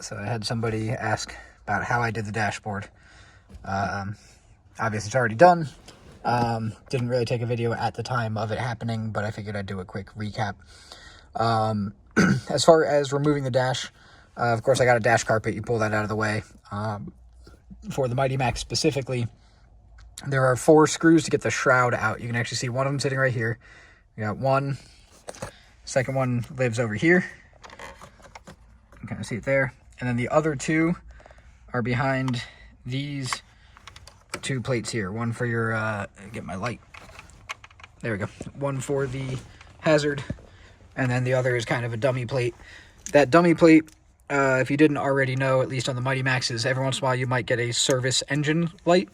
So I had somebody ask about how I did the dashboard. Obviously, it's already done. Didn't really take a video at the time of it happening, but I figured I'd do a quick recap. As far as removing the dash, of course, I got a dash carpet. You pull that out of the way. For the Mighty Max specifically, there are 4 screws to get the shroud out. You can actually see one of them sitting right here. We got one. Second one lives over here. You can kind of see it there. And then the other 2 are behind these 2 plates here. One for your, get my light. There we go. One for the hazard. And then the other is kind of a dummy plate. That dummy plate, if you didn't already know, at least on the Mighty Maxes, every once in a while you might get a service engine light.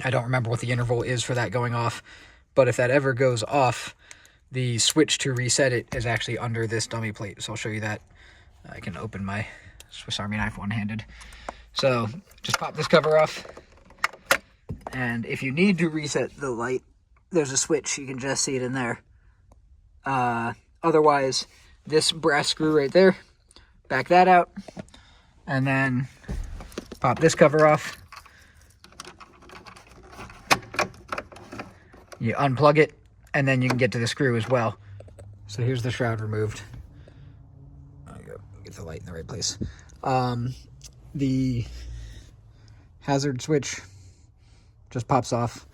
I don't remember what the interval is for that going off, but if that ever goes off, the switch to reset it is actually under this dummy plate. So I'll show you that. I can open my Swiss Army knife one-handed. So just pop this cover off. And if you need to reset the light, there's a switch. You can just see it in there. Otherwise, this brass screw right there, back that out, and then pop this cover off. You unplug it, and then you can get to the screw as well. So here's the shroud removed. There you go. Get the light in the right place. The hazard switch just pops off.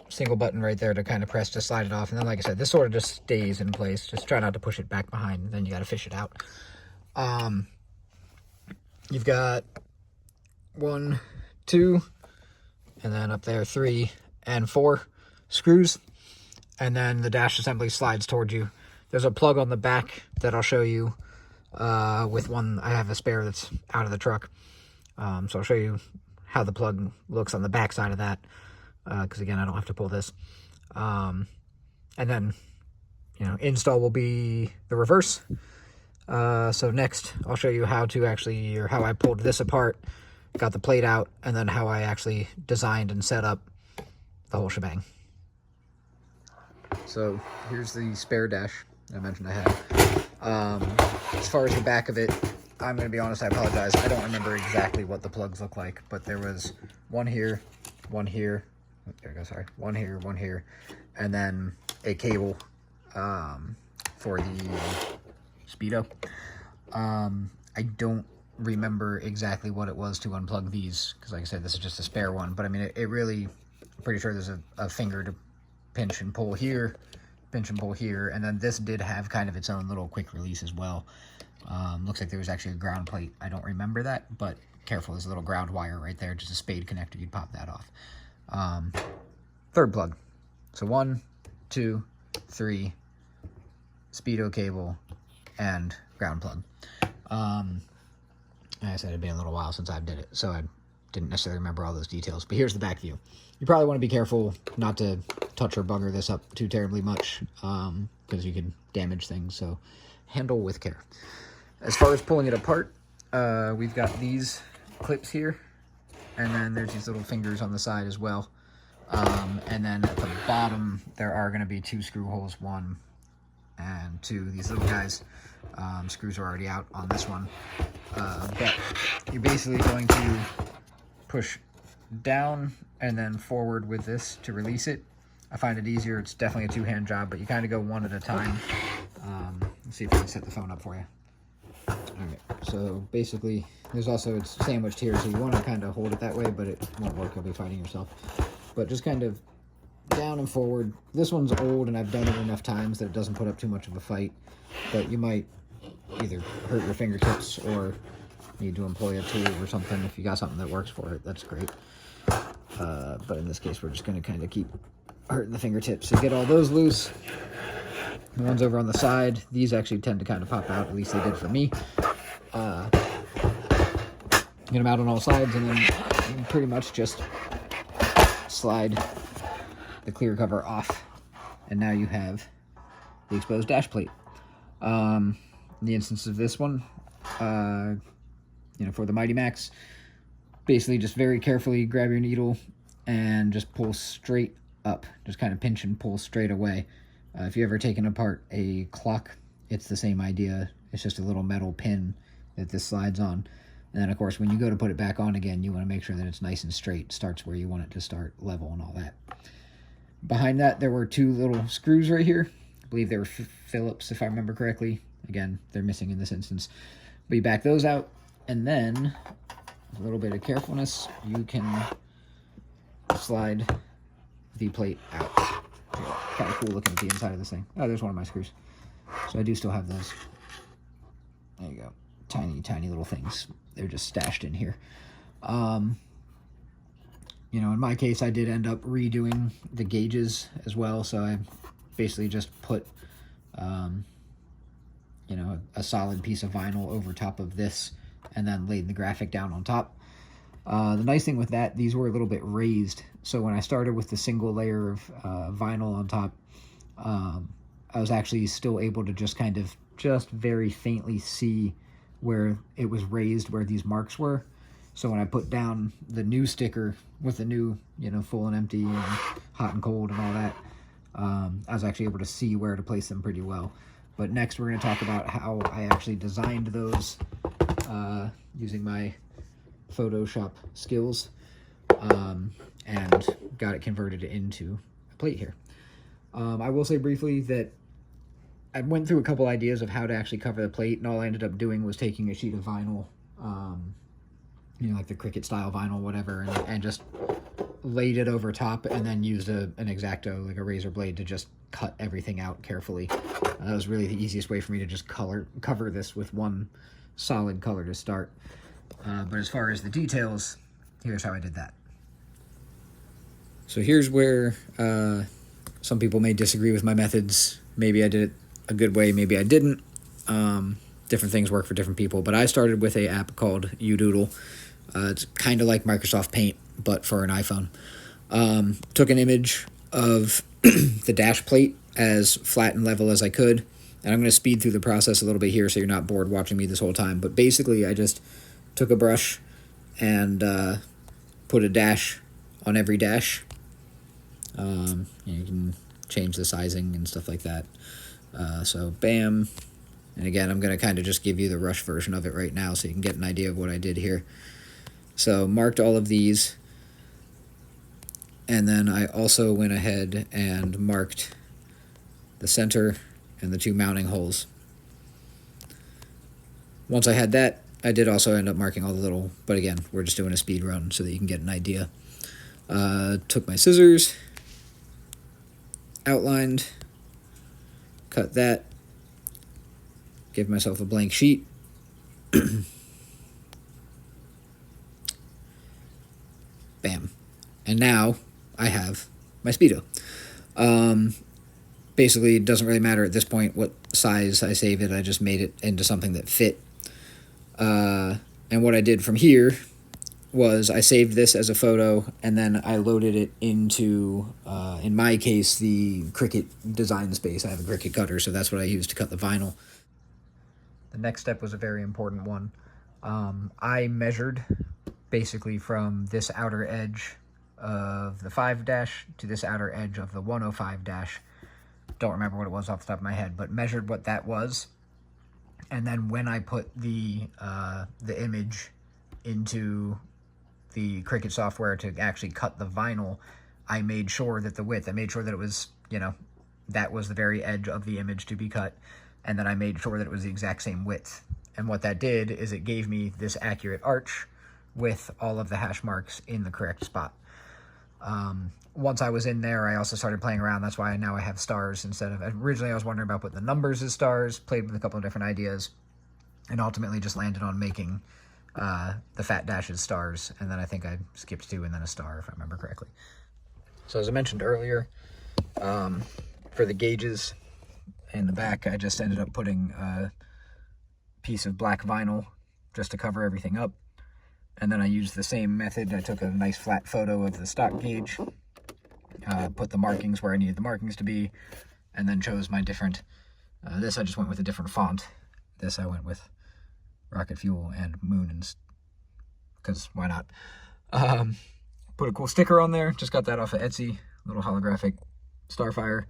Single button right there to kind of press to slide it off. And then, like I said, this sort of just stays in place. Just try not to push it back behind, and then you got to fish it out. You've got 1, 2, and then up there 3 and 4 screws. And then the dash assembly slides towards you. There's a plug on the back that I'll show you with one. I have a spare that's out of the truck. So I'll show you how the plug looks on the back side of that. Because again, I don't have to pull this. And then, install will be the reverse. So next, I'll show you how to actually, or how I pulled this apart, got the plate out, and then how I actually designed and set up the whole shebang. So here's the spare dash I mentioned I had. As far as the back of it, I'm going to be honest, I apologize. I don't remember exactly what the plugs look like, but there was one here, one here. There we go, sorry. One here, and then a cable for the Speedo. I don't remember exactly what it was to unplug these, because like I said, this is just a spare one, but I mean, it really, I'm pretty sure there's a finger to pinch and pull here, and then this did have kind of its own little quick release as well. Looks like there was actually a ground plate. I don't remember that, but careful, there's a little ground wire right there, just a spade connector, you'd pop that off. Third plug. So 1, 2, 3, Speedo cable, and ground plug. Like I said, it'd been a little while since I did it, so I didn't necessarily remember all those details. But here's the back view. You probably want to be careful not to touch or bugger this up too terribly much, because you can damage things, so handle with care. As far as pulling it apart, we've got these clips here, and then there's these little fingers on the side as well. And then at the bottom, there are going to be 2 screw holes, 1 and 2. These little guys, screws are already out on this one. But you're basically going to push down and then forward with this to release it. I find it easier. It's definitely a 2-hand job, but you kind of go one at a time. Let's see if I can set the phone up for you. Alright, so basically, there's also, it's sandwiched here, so you want to kind of hold it that way, but it won't work. You'll be fighting yourself. But just kind of down and forward. This one's old, and I've done it enough times that it doesn't put up too much of a fight. But you might either hurt your fingertips or need to employ a tool or something. If you got something that works for it, that's great. But in this case, we're just going to kind of keep hurting the fingertips. So get all those loose. The ones over on the side, these actually tend to kind of pop out. At least they did for me. Get them out on all sides, and then you can pretty much just slide the clear cover off. And now you have the exposed dash plate. In the instance of this one, for the Mighty Max, basically just very carefully grab your needle and just pull straight up. Just kind of pinch and pull straight away. If you've ever taken apart a clock, it's the same idea. It's just a little metal pin that this slides on. And then, of course, when you go to put it back on again, you want to make sure that it's nice and straight, starts where you want it to start, level and all that. Behind that, there were two little screws right here. I believe they were Phillips, if I remember correctly. Again, they're missing in this instance. But you back those out, and then, with a little bit of carefulness, you can slide the plate out. Kind of cool looking at the inside of this thing. Oh, there's one of my screws. So I do still have those. There you go. Tiny, tiny little things. They're just stashed in here. You know, in my case, I did end up redoing the gauges as well. So I basically just put, you know, a solid piece of vinyl over top of this and then laid the graphic down on top. The nice thing with that, these were a little bit raised. So when I started with the single layer of vinyl on top, I was actually still able to just kind of very faintly see where it was raised, where these marks were. So when I put down the new sticker with the new, you know, full and empty and hot and cold and all that, I was actually able to see where to place them pretty well. But next we're going to talk about how I actually designed those using my Photoshop skills and got it converted into a plate here. I will say briefly that I went through a couple ideas of how to actually cover the plate, and all I ended up doing was taking a sheet of vinyl, you know, like the Cricut style vinyl, whatever, and just laid it over top, and then used an X-Acto, like a razor blade, to just cut everything out carefully. That was really the easiest way for me to just cover this with one solid color to start. But as far as the details, here's how I did that. So here's where some people may disagree with my methods. Maybe I did it a good way, maybe I didn't. Different things work for different people, but I started with an app called UDoodle. It's kind of like Microsoft Paint, but for an iPhone. Took an image of the dash plate as flat and level as I could, and I'm going to speed through the process a little bit here so you're not bored watching me this whole time, but basically I just took a brush and put a dash on every dash. You can change the sizing and stuff like that. So bam, and again I'm going to kind of just give you the rush version of it right now so you can get an idea of what I did here. So marked all of these, and then I also went ahead and marked the center and the two mounting holes. Once I had that, I did also end up marking all the little, but again, we're just doing a speed run so that you can get an idea. Took my scissors, outlined, cut that, give myself a blank sheet, bam, and now I have my Speedo. Basically, it doesn't really matter at this point what size I save it. I just made it into something that fit. And what I did from here was I saved this as a photo, and then I loaded it into, in my case, the Cricut design space. I have a Cricut cutter, so that's what I used to cut the vinyl. The next step was a very important one. I measured basically from this outer edge of the 5 dash to this outer edge of the 105 dash. Don't remember what it was off the top of my head, but measured what that was. And then when I put the image into the Cricut software to actually cut the vinyl, I made sure that the width, I made sure that it was, you know, that was the very edge of the image to be cut. And then I made sure that it was the exact same width. And what that did is it gave me this accurate arch with all of the hash marks in the correct spot. Once I was in there, I also started playing around. That's why now I have stars instead of... Originally, I was wondering about putting the numbers as stars, played with a couple of different ideas, and ultimately just landed on making the fat dashes stars. And then I think I skipped 2 and then a star, if I remember correctly. So as I mentioned earlier, for the gauges in the back, I just ended up putting a piece of black vinyl just to cover everything up. And then I used the same method. I took a nice flat photo of the stock gauge, put the markings where I needed the markings to be, and then chose my different, this I just went with a different font. This I went with Rocket Fuel and Moon, because why not? Put a cool sticker on there, just got that off of Etsy, little holographic Starfire.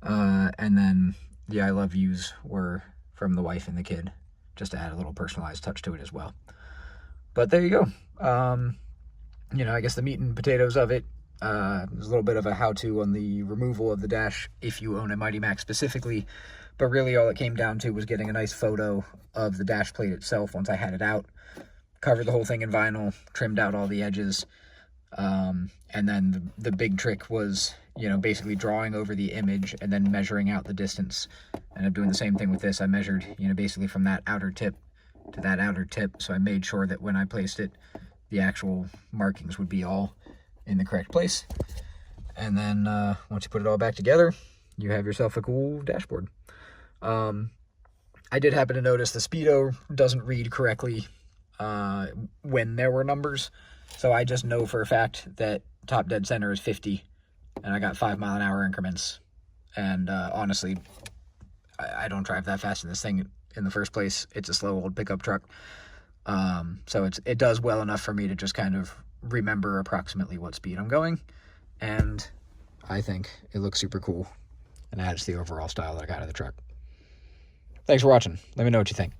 And then the I love yous were from the wife and the kid, just to add a little personalized touch to it as well. But there you go. You know, I guess the meat and potatoes of it, there's a little bit of a how-to on the removal of the dash if you own a Mighty Max specifically, but really all it came down to was getting a nice photo of the dash plate itself once I had it out. Covered the whole thing in vinyl, trimmed out all the edges, and then the big trick was, you know, basically drawing over the image and then measuring out the distance. And I'm doing the same thing with this. I measured, you know, basically from that outer tip to that outer tip, so I made sure that when I placed it, the actual markings would be all in the correct place. And then once you put it all back together, you have yourself a cool dashboard. I did happen to notice the speedo doesn't read correctly when there were numbers, so I just know for a fact that top dead center is 50, and I got 5-mile-an-hour increments. And honestly, I don't drive that fast in this thing in the first place. It's a slow old pickup truck, so it does well enough for me to just kind of remember approximately what speed I'm going, and I think it looks super cool and adds to the overall style that I got of the truck. Thanks for watching. Let me know what you think.